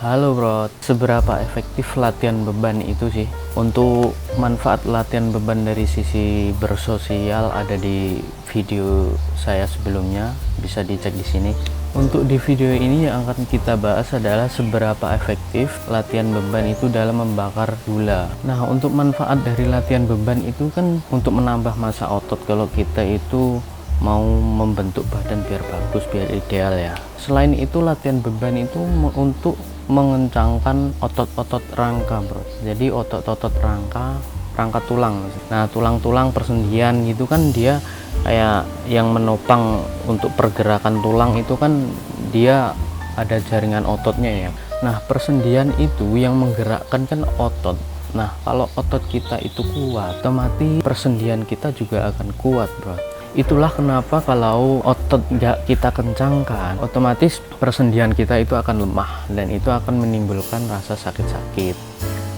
Halo bro, seberapa efektif latihan beban itu sih? Untuk manfaat latihan beban dari sisi bersosial ada di video saya sebelumnya, bisa dicek di sini. Untuk di video ini yang akan kita bahas adalah seberapa efektif latihan beban itu dalam membakar gula. Nah, untuk manfaat dari latihan beban itu kan untuk menambah massa otot kalau kita itu mau membentuk badan biar bagus, biar ideal ya. Selain itu latihan beban itu untuk mengencangkan otot-otot rangka bro. Jadi otot-otot rangka tulang. Nah, tulang-tulang persendian gitu kan, dia kayak yang menopang untuk pergerakan tulang itu kan, dia ada jaringan ototnya ya. Nah, persendian itu yang menggerakkan kan otot. Nah, kalau otot kita itu kuat, otomatis persendian kita juga akan kuat bro. Itulah kenapa kalau otot nggak kita kencangkan, otomatis persendian kita itu akan lemah, dan itu akan menimbulkan rasa sakit-sakit,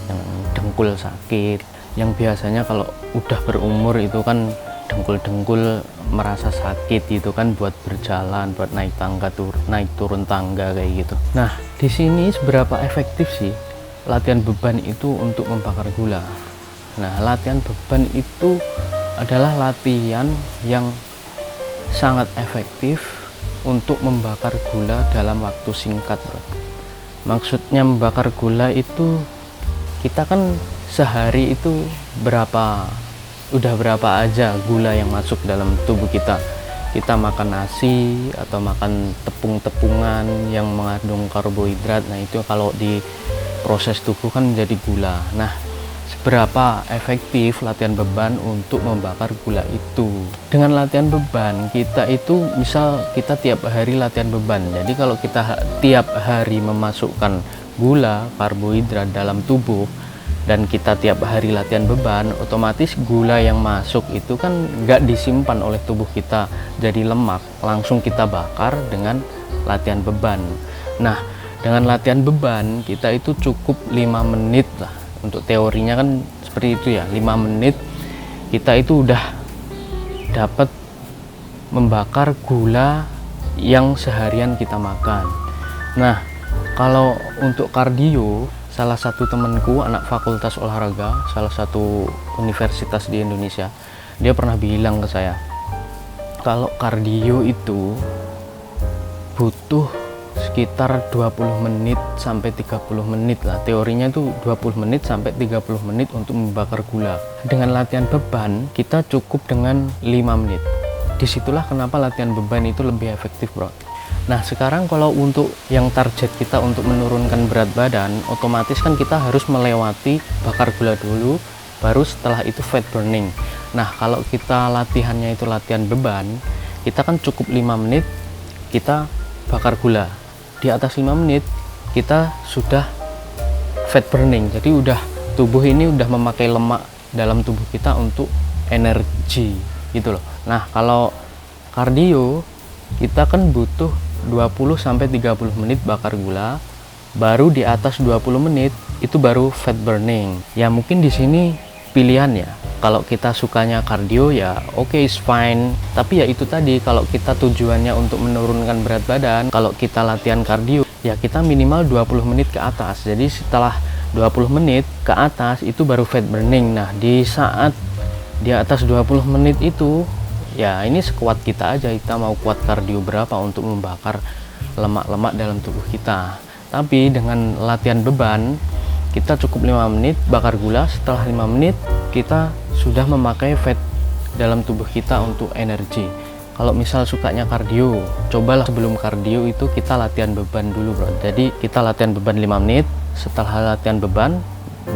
yang dengkul sakit, yang biasanya kalau udah berumur itu kan dengkul-dengkul merasa sakit itu kan, buat berjalan, buat naik tangga, naik turun tangga kayak gitu. Nah, di sini seberapa efektif sih latihan beban itu untuk membakar gula? Nah, latihan beban itu adalah latihan yang sangat efektif untuk membakar gula dalam waktu singkat bro. Maksudnya membakar gula itu, kita kan sehari itu udah berapa aja gula yang masuk dalam tubuh kita. Kita makan nasi atau makan tepung-tepungan yang mengandung karbohidrat, nah itu kalau di proses tubuh kan menjadi gula. Nah, berapa efektif latihan beban untuk membakar gula itu? Dengan latihan beban kita itu, misal kita tiap hari latihan beban, jadi kalau kita tiap hari memasukkan gula, karbohidrat dalam tubuh, dan kita tiap hari latihan beban, otomatis gula yang masuk itu kan nggak disimpan oleh tubuh kita jadi lemak, langsung kita bakar dengan latihan beban. Nah, dengan latihan beban kita itu cukup 5 menit lah. Untuk teorinya kan seperti itu ya, 5 menit kita itu udah dapat membakar gula yang seharian kita makan. Nah, kalau untuk kardio, salah satu temanku anak fakultas olahraga salah satu universitas di Indonesia, dia pernah bilang ke saya, kalau kardio itu butuh sekitar 20 menit sampai 30 menit lah. Teorinya itu 20 menit sampai 30 menit untuk membakar gula. Dengan latihan beban kita cukup dengan 5 menit. Disitulah kenapa latihan beban itu lebih efektif bro. Nah, sekarang kalau untuk yang target kita untuk menurunkan berat badan, otomatis kan kita harus melewati bakar gula dulu, baru setelah itu fat burning. Nah, kalau kita latihannya itu latihan beban, kita kan cukup 5 menit kita bakar gula. Di atas 5 menit kita sudah fat burning, jadi udah tubuh ini udah memakai lemak dalam tubuh kita untuk energi gitu loh. Nah, kalau kardio kita kan butuh 20 sampai 30 menit bakar gula, baru di atas 20 menit itu baru fat burning. Ya mungkin di sini pilihan ya. Kalau kita sukanya kardio ya oke, is fine. Tapi ya itu tadi, kalau kita tujuannya untuk menurunkan berat badan, kalau kita latihan kardio ya kita minimal 20 menit ke atas. Jadi setelah 20 menit ke atas itu baru fat burning. Nah, di saat di atas 20 menit itu ya ini sekuat kita aja, kita mau kuat kardio berapa untuk membakar lemak-lemak dalam tubuh kita. Tapi dengan latihan beban kita cukup 5 menit bakar gula, setelah 5 menit kita sudah memakai fat dalam tubuh kita untuk energi. Kalau misal sukanya kardio, cobalah sebelum kardio itu kita latihan beban dulu bro. Jadi kita latihan beban 5 menit, setelah latihan beban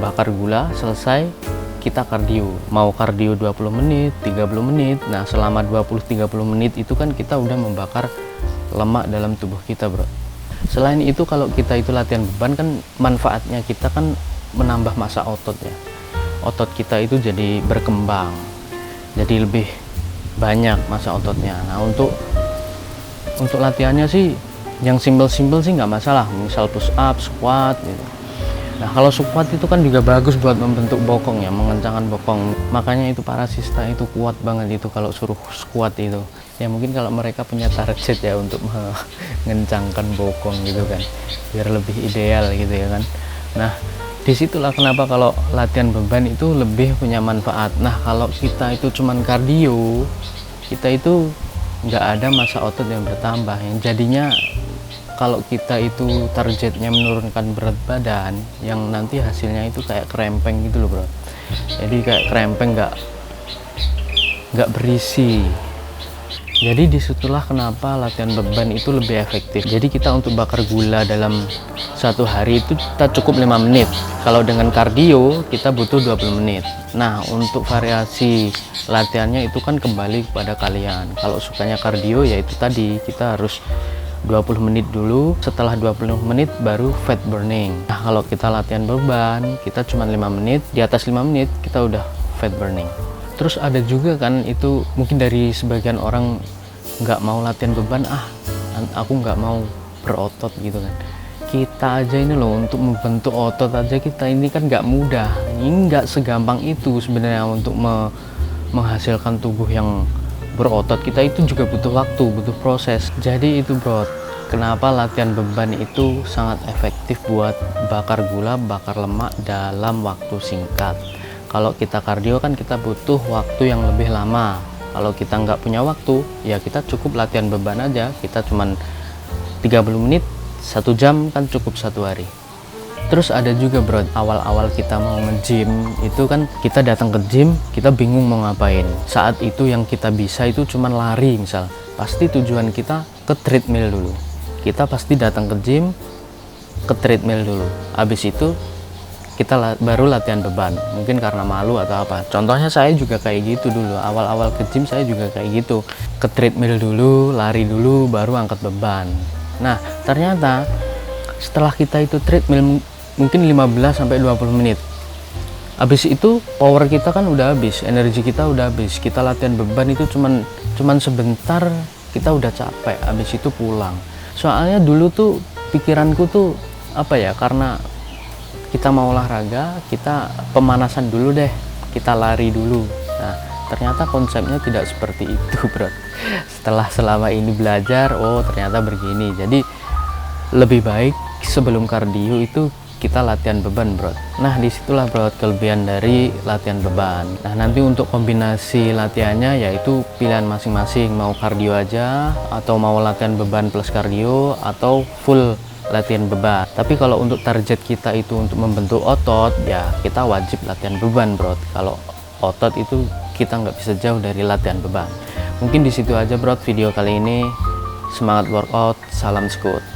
bakar gula selesai, kita kardio. Mau kardio 20 menit, 30 menit. Nah, selama 20-30 menit itu kan kita udah membakar lemak dalam tubuh kita bro. Selain itu, kalau kita itu latihan beban kan manfaatnya kita kan menambah massa otot ya. Otot kita itu jadi berkembang, jadi lebih banyak massa ototnya. Nah, untuk latihannya sih yang simple-simple sih nggak masalah, misal push up, squat gitu. Nah, kalau squat itu kan juga bagus buat membentuk bokong ya, mengencangkan bokong. Makanya itu para sista itu kuat banget itu kalau suruh squat itu. Ya mungkin kalau mereka punya target ya untuk mengencangkan bokong gitu kan, biar lebih ideal gitu ya kan. Nah, disitulah kenapa kalau latihan beban itu lebih punya manfaat. Nah, kalau kita itu cuman kardio, kita itu nggak ada massa otot yang bertambah, yang jadinya kalau kita itu targetnya menurunkan berat badan, yang nanti hasilnya itu kayak krempeng gitu loh bro. Jadi kayak krempeng, nggak berisi. Jadi disitulah kenapa latihan beban itu lebih efektif. Jadi kita untuk bakar gula dalam satu hari itu kita cukup 5 menit. Kalau dengan kardio kita butuh 20 menit. Nah, untuk variasi latihannya itu kan kembali kepada kalian. Kalau sukanya kardio ya itu tadi, kita harus 20 menit dulu, setelah 20 menit baru fat burning. Nah, kalau kita latihan beban, kita cuma 5 menit, di atas 5 menit kita udah fat burning. Terus ada juga kan itu mungkin dari sebagian orang nggak mau latihan beban, aku nggak mau berotot gitu kan. Kita aja ini loh, untuk membentuk otot aja kita ini kan nggak mudah. Ini nggak segampang itu sebenarnya untuk menghasilkan tubuh yang berotot. Kita itu juga butuh waktu, butuh proses. Jadi itu bro, kenapa latihan beban itu sangat efektif buat bakar gula, bakar lemak dalam waktu singkat. Kalau kita kardio kan kita butuh waktu yang lebih lama. Kalau kita nggak punya waktu, ya kita cukup latihan beban aja. Kita cuman 30 menit, 1 jam kan cukup 1 hari. Terus ada juga bro, awal-awal kita mau nge-gym itu kan kita datang ke gym, kita bingung mau ngapain. Saat itu yang kita bisa itu cuman lari misal. Pasti tujuan kita ke treadmill dulu. Kita pasti datang ke gym, ke treadmill dulu. Habis itu kita baru latihan beban. Mungkin karena malu atau apa. Contohnya saya juga kayak gitu dulu. Awal-awal ke gym saya juga kayak gitu. Ke treadmill dulu, lari dulu, baru angkat beban. Nah, ternyata setelah kita itu treadmill mungkin 15-20 menit. Habis itu power kita kan udah habis, energi kita udah habis. Kita latihan beban itu cuman sebentar kita udah capek, habis itu pulang. Soalnya dulu tuh pikiranku tuh apa ya, karena kita mau olahraga, kita pemanasan dulu deh, kita lari dulu. Nah, ternyata konsepnya tidak seperti itu, bro. Setelah selama ini belajar, oh ternyata begini. Jadi lebih baik sebelum kardio itu kita latihan beban bro. Nah, disitulah bro kelebihan dari latihan beban. Nah, nanti untuk kombinasi latihannya yaitu pilihan masing-masing, mau kardio aja atau mau latihan beban plus kardio atau full latihan beban. Tapi kalau untuk target kita itu untuk membentuk otot, ya kita wajib latihan beban bro. Kalau otot itu kita nggak bisa jauh dari latihan beban. Mungkin di situ aja bro video kali ini. Semangat workout, salam sekut.